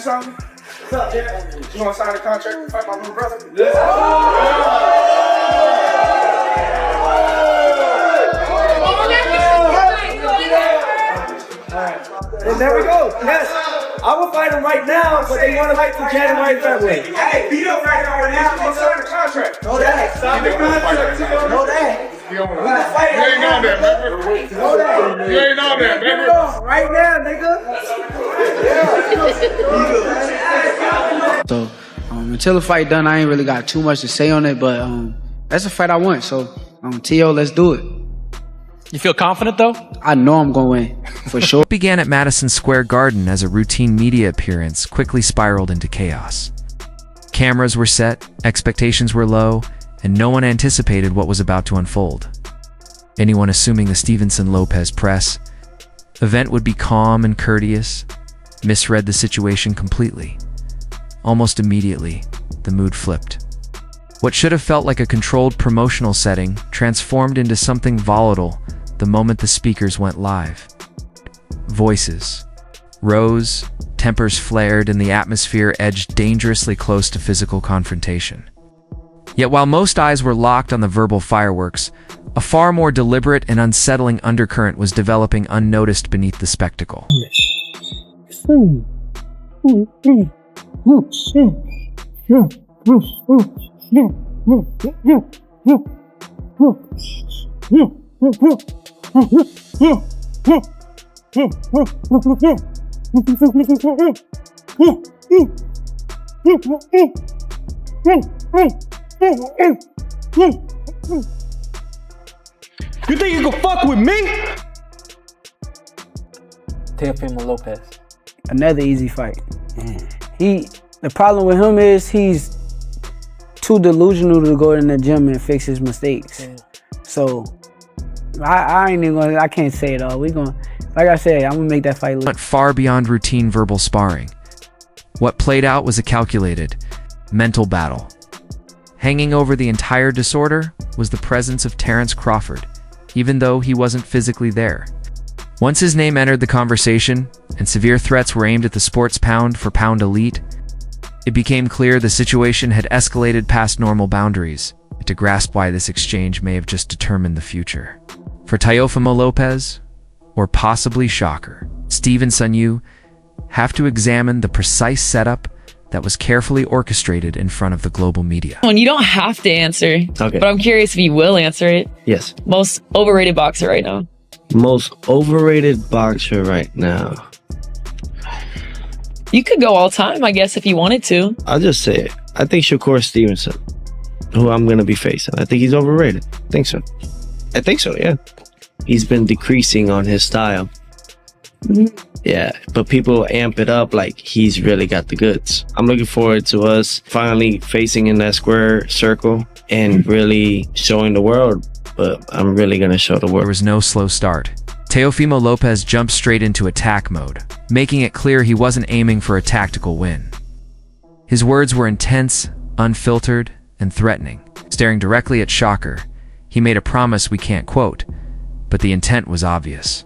something? What's up, Jack? You want to sign a contract and fight my little brother? Let's Alright. And there we go. Yes. I will fight him right now, but they want to fight for January, February. Hey, beat up right now. You want to sign a contract? Know that. Sign the contract. Know that. You ain't on that, baby. Know that. You ain't on that, baby. Right now, nigga. So until the fight done, I ain't really got too much to say on it, but that's a fight I want. So T.O., let's do it. You feel confident though? I know I'm gonna win, for sure. What began at Madison Square Garden as a routine media appearance quickly spiraled into chaos. Cameras were set, expectations were low, and no one anticipated what was about to unfold. Anyone assuming the Stevenson Lopez press event would be calm and courteous misread the situation completely. Almost immediately, the mood flipped. What should have felt like a controlled promotional setting transformed into something volatile the moment the speakers went live. Voices rose, tempers flared, and the atmosphere edged dangerously close to physical confrontation. Yet while most eyes were locked on the verbal fireworks, a far more deliberate and unsettling undercurrent was developing unnoticed beneath the spectacle. You think you can fuck with me? Teofimo Lopez. Another easy fight. The problem with him is he's too delusional to go in the gym and fix his mistakes. Yeah. So I ain't even gonna, I can't say it all. We gonna, like I said, I'm gonna make that fight look. Went far beyond routine verbal sparring. What played out was a calculated, mental battle. Hanging over the entire disorder was the presence of Terence Crawford, even though he wasn't physically there. Once his name entered the conversation, and severe threats were aimed at the sport's pound-for-pound elite, it became clear the situation had escalated past normal boundaries, and to grasp why this exchange may have just determined the future. For Teofimo Lopez, or possibly shocker, Stevenson, you have to examine the precise setup that was carefully orchestrated in front of the global media. And you don't have to answer, but I'm curious if you will answer it. Yes. Most overrated boxer right now. Most overrated boxer right now. You could go all time, I guess, if you wanted to. I'll just say it. I think Shakur Stevenson, who I'm going to be facing. I think he's overrated. I think so, yeah. He's been decreasing on his style. Yeah, but people amp it up like he's really got the goods. I'm looking forward to us finally facing in that square circle and really showing the world, but I'm really going to show the world. There was no slow start. Teofimo Lopez jumped straight into attack mode, making it clear he wasn't aiming for a tactical win. His words were intense, unfiltered, and threatening. Staring directly at Shocker, he made a promise we can't quote, but the intent was obvious.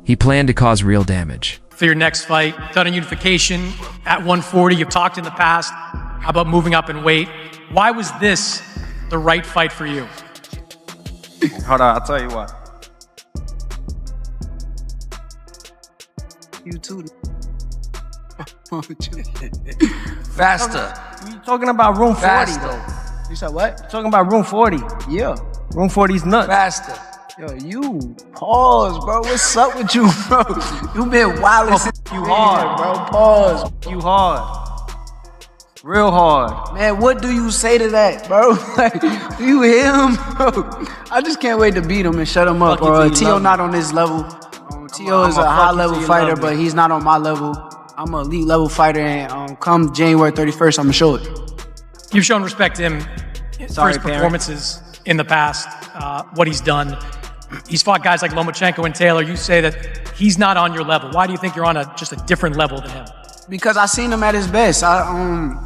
He planned to cause real damage. For your next fight, done in unification at 140, you've talked in the past. How about moving up in weight? Why was this the right fight for you? Hold on, I'll tell you why. You too. Faster. You talking about room 40 Faster. though. You said what? You talking about room 40. Yeah. Room 40's nuts. Faster. Yo, you pause, bro. What's up with you, bro? You been wild as You hard, bro. Pause. You hard. Real hard. Man, what do you say to that, bro? Like, do you hear him, bro? I just can't wait to beat him and shut him up, bro. T.O. not on this level. T.O. is a high-level fighter, but he's not on my level. I'm an elite level fighter, and come January 31st, I'm gonna show it. You've shown respect to him for his performances in the past, what he's done. He's fought guys like Lomachenko and Taylor. You say that he's not on your level. Why do you think you're on just a different level than him? Because I seen him at his best.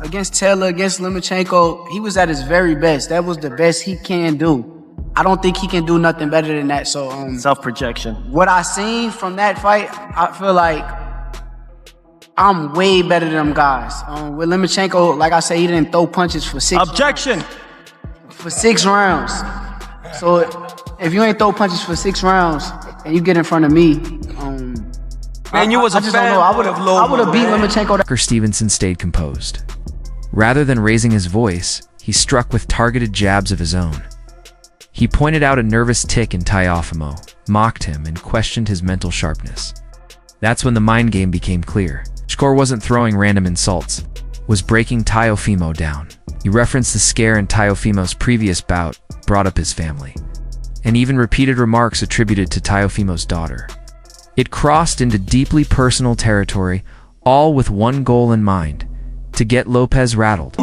Against Taylor, against Lomachenko, he was at his very best. That was the best he can do. I don't think he can do nothing better than that. So self-projection. What I seen from that fight, I feel like I'm way better than them guys. With Lomachenko, like I said, he didn't throw punches for 6 Objection. rounds. For 6 rounds. So if you ain't throw punches for 6 rounds and you get in front of me, Man, you was I a just don't fan know. of I would have beat Lomachenko. Shocker Stevenson stayed composed. Rather than raising his voice, he struck with targeted jabs of his own. He pointed out a nervous tic in Teofimo, mocked him, and questioned his mental sharpness. That's when the mind game became clear. Shakur wasn't throwing random insults, was breaking Teofimo down. He referenced the scare in Teofimo's previous bout, brought up his family, and even repeated remarks attributed to Teofimo's daughter. It crossed into deeply personal territory, all with one goal in mind: to get Lopez rattled.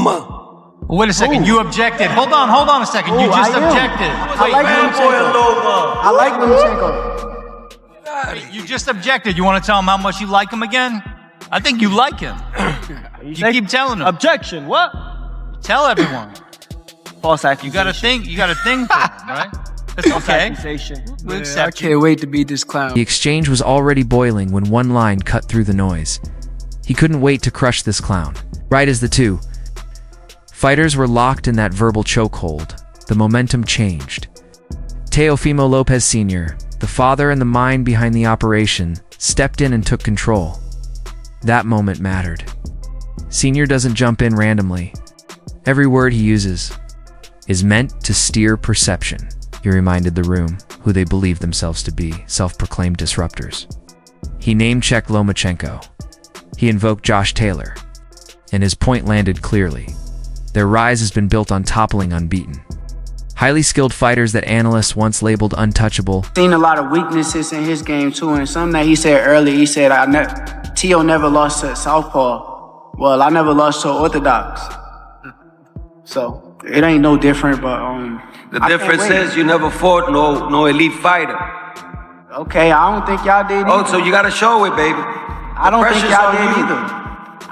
Wait a second, you objected. Hold on a second. You just objected. I like Lomachenko. Wait, you just objected. You want to tell him how much you like him again? I think you like him. You keep telling him. Objection. What? Tell everyone. False accusation. You got a thing for him, right? That's okay. Accusation. We'll I accept you. can't wait to beat this clown. The exchange was already boiling when one line cut through the noise. He couldn't wait to crush this clown. Right as the two fighters were locked in that verbal chokehold, the momentum changed. Teofimo Lopez Sr., the father and the mind behind the operation, stepped in and took control. That moment mattered. Senior doesn't jump in randomly. Every word he uses is meant to steer perception. He reminded the room who they believed themselves to be, self-proclaimed disruptors. He name-checked Lomachenko. He invoked Josh Taylor. And his point landed clearly. Their rise has been built on toppling unbeaten. Highly skilled fighters that analysts once labeled untouchable. Seen a lot of weaknesses in his game too, and something that he said earlier, he said, Teo never lost to Southpaw. Well, I never lost to Orthodox. So, it ain't no different, but the difference is you never fought no elite fighter. Okay, I don't think y'all did either. Oh, so you gotta show it, baby. I don't think y'all did either.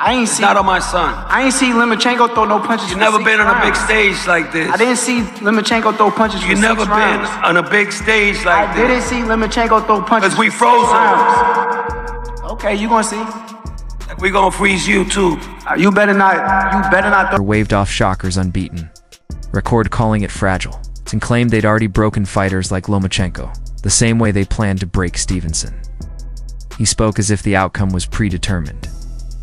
I ain't see. Not on my son. I ain't see Lomachenko throw no punches. You never been on a big stage like this. I didn't see Lomachenko throw punches. You never been on a big stage like this. I didn't see Lomachenko throw punches. Cause we froze him. Okay, you gonna see. We gonna freeze you too. You better not throw. Waved off Shockers unbeaten. Record calling it fragile, and claimed they'd already broken fighters like Lomachenko, the same way they planned to break Stevenson. He spoke as if the outcome was predetermined.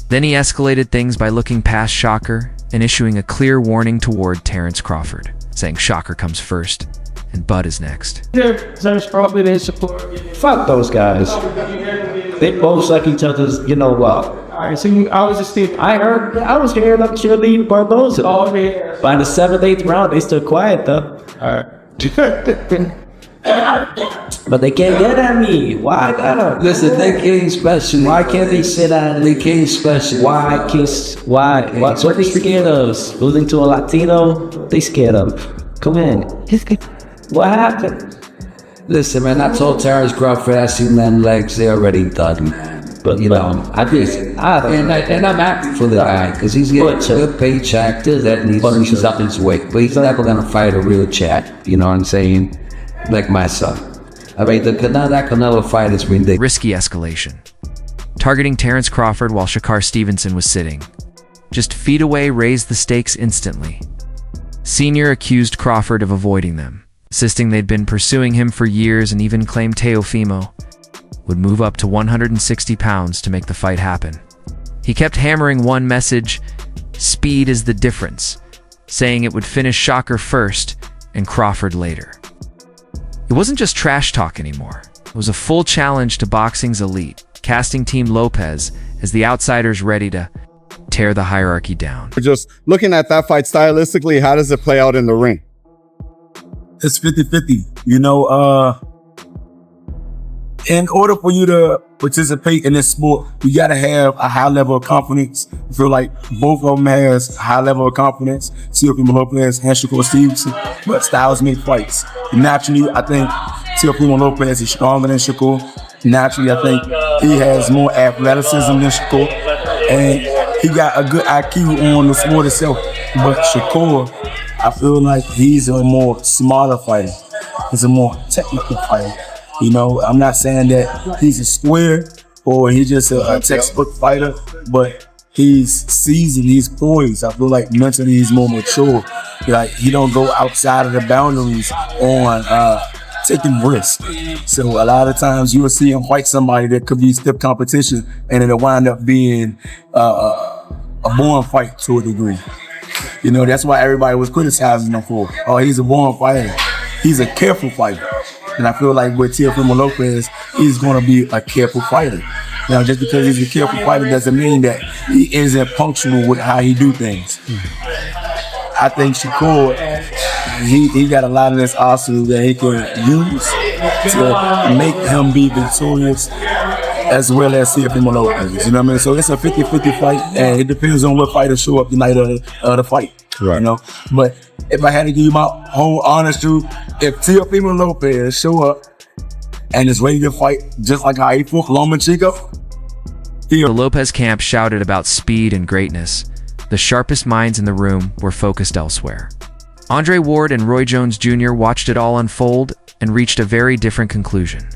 Then he escalated things by looking past Shocker and issuing a clear warning toward Terence Crawford, saying Shocker comes first and Bud is next. Terence Crawford and support. Fuck those guys. They both suck each other's, Alright, so I was hearing up cheerleading Barboza. By the 7th, 8th round, they stood quiet though. Alright. But they can't get at me. Why? Listen, they came special. Why can't they sit down? They came special. Why? What they scared of? Losing to a Latino? They scared of. Come in. What happened? Listen, man, I told Terence Crawford I seen them legs. They already done, man. But and I'm happy for the guy because he's getting a good paycheck. That he's up his weight, but he's never gonna fight a real chat. You know what I'm saying? Like my son. I mean, that Canelo fight is ridiculous. Risky escalation. Targeting Terence Crawford while Shakur Stevenson was sitting. Just feet away raised the stakes instantly. Senior accused Crawford of avoiding them, insisting they'd been pursuing him for years and even claimed Teofimo would move up to 160 pounds to make the fight happen. He kept hammering one message: speed is the difference, saying it would finish Shocker first and Crawford later. It wasn't just trash talk anymore. It was a full challenge to boxing's elite, casting Team Lopez as the outsiders ready to tear the hierarchy down. Just looking at that fight stylistically, how does it play out in the ring? It's 50-50. In order for you to participate in this sport, you gotta have a high level of confidence. I feel like both of them has a high level of confidence. Teofimo Lopez and Shakur Stevenson, but styles make fights. Naturally, I think Teofimo Lopez is stronger than Shakur. Naturally, I think he has more athleticism than Shakur, and he got a good IQ on the sport itself. But Shakur, I feel like he's a more smarter fighter. He's a more technical fighter. I'm not saying that he's a square, or he's just a textbook fighter, but he's seasoned, he's poised. I feel like mentally he's more mature. Like he don't go outside of the boundaries on taking risks. So a lot of times you will see him fight somebody that could be stiff competition, and it'll wind up being a born fight to a degree. You know, that's why everybody was criticizing him for, oh, he's a born fighter. He's a careful fighter. And I feel like with Teofimo Lopez, he's going to be a careful fighter. Now, just because he's a careful fighter doesn't mean that he isn't punctual with how he do things. I think Shakur, he got a lot of this arsenal that he can use to make him be victorious as well as Teofimo Lopez. You know what I mean? So it's a 50-50 fight, and it depends on what fighters show up the night of the fight. Right. You know? But if I had to give you my whole honest truth, if Teofimo Lopez show up and is ready to fight just like how he fought Lomachenko, the Lopez camp shouted about speed and greatness. The sharpest minds in the room were focused elsewhere. Andre Ward and Roy Jones Jr. watched it all unfold and reached a very different conclusion.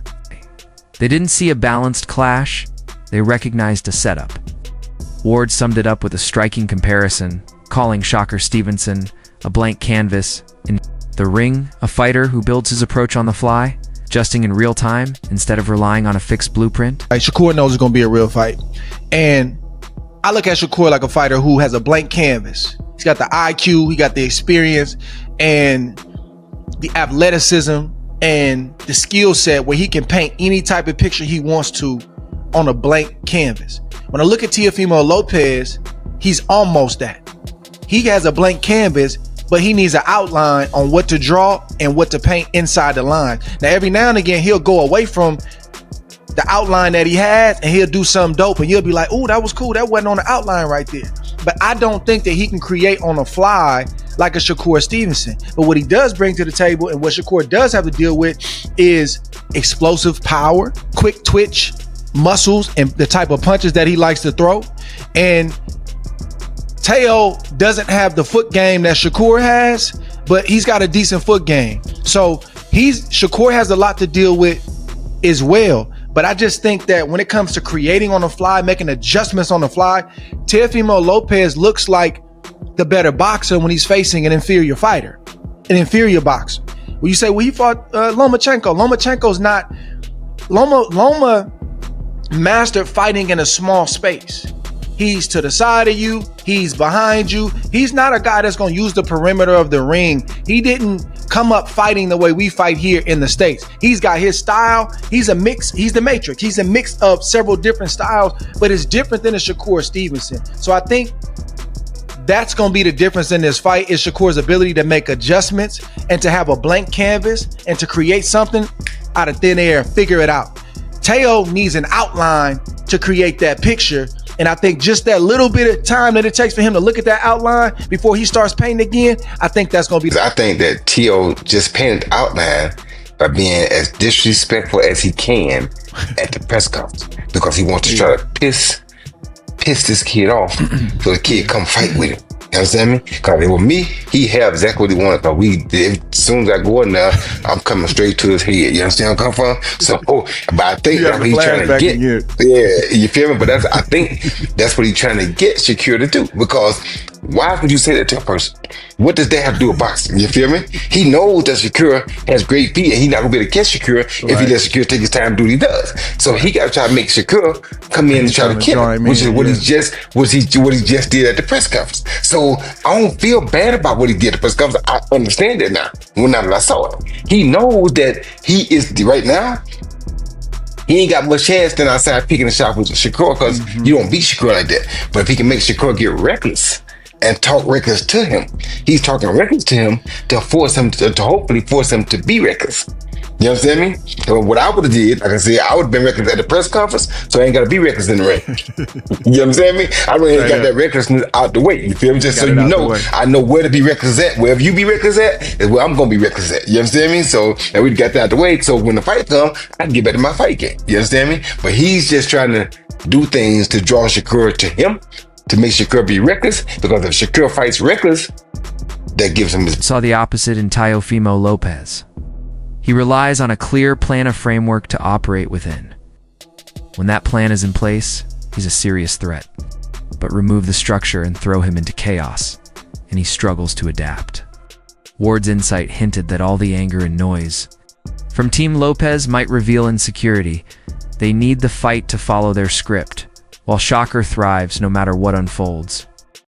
They didn't see a balanced clash, they recognized a setup. Ward summed it up with a striking comparison, calling Shocker Stevenson a blank canvas. In the ring, a fighter who builds his approach on the fly, adjusting in real time instead of relying on a fixed blueprint. Shakur knows it's going to be a real fight. And I look at Shakur like a fighter who has a blank canvas. He's got the IQ, he got the experience, and the athleticism, and the skill set where he can paint any type of picture he wants to on a blank canvas. When I look at Teofimo Lopez, he's almost that. He has a blank canvas, but he needs an outline on what to draw and what to paint inside the line. Now, every now and again, he'll go away from the outline that he has and he'll do something dope, and you'll be like, oh, that was cool. That wasn't on the outline right there. But I don't think that he can create on the fly like a Shakur Stevenson. But what he does bring to the table, and what Shakur does have to deal with, is explosive power, quick twitch, muscles, and the type of punches that he likes to throw. And Teo doesn't have the foot game that Shakur has, but he's got a decent foot game. So Shakur has a lot to deal with as well. But I just think that when it comes to creating on the fly, making adjustments on the fly, Teofimo Lopez looks like the better boxer when he's facing an inferior fighter, an inferior boxer. When you say, well, he fought Lomachenko. Lomachenko's not, Loma mastered fighting in a small space. He's to the side of you. He's behind you. He's not a guy that's going to use the perimeter of the ring. He didn't come up fighting the way we fight here in the States. He's got his style. He's a mix. He's the matrix. He's a mix of several different styles, but it's different than a Shakur Stevenson. So I think that's going to be the difference in this fight, is Shakur's ability to make adjustments and to have a blank canvas and to create something out of thin air, figure it out. Teo needs an outline to create that picture. And I think just that little bit of time that it takes for him to look at that outline before he starts painting again, I think that's going to be. I think that Teo just painted the outline by being as disrespectful as he can at the press conference, because he wants to try to piss this kid off so the kid come fight with him. You understand me? Because with me, he had exactly what he wanted. But as soon as I go in there, I'm coming straight to his head. You understand where I come from? So, but I think that's what he's trying to get. Yeah, you feel me? But I think that's what he's trying to get Shakur to do. Because why would you say that to a person? What does that have to do with boxing? You feel me? He knows that Shakur has great feet, and he's not gonna be able to catch Shakur if he lets Shakur take his time to do what he does. So he got to try to make Shakur come in and try to kill him, which is what he just did at the press conference. So I don't feel bad about what he did at the press conference. I understand it now. Now that I saw it, he knows that he is right now. He ain't got much chance than outside picking a shot with Shakur, because you don't beat Shakur like that. But if he can make Shakur get reckless and talk reckless to him, he's talking reckless to him to force him to hopefully force him to be reckless. You understand me? So what I would have did, like I said, I would have been reckless at the press conference, so I ain't got to be reckless in the ring. You understand me? I really ain't got that recklessness out the way. You feel me? Just so you know, I know where to be reckless at. Wherever you be reckless at is where I'm going to be reckless at. You understand me? So, and we got that out the way, so when the fight comes, I can get back to my fight game. You understand me? But he's just trying to do things to draw Shakur to him, to make Shakur be reckless, because if Shakur fights reckless, that gives him his... Saw the opposite in Teofimo Lopez. He relies on a clear plan of framework to operate within. When that plan is in place, he's a serious threat. But remove the structure and throw him into chaos, and he struggles to adapt. Ward's insight hinted that all the anger and noise from Team Lopez might reveal insecurity. They need the fight to follow their script, while Shocker thrives no matter what unfolds.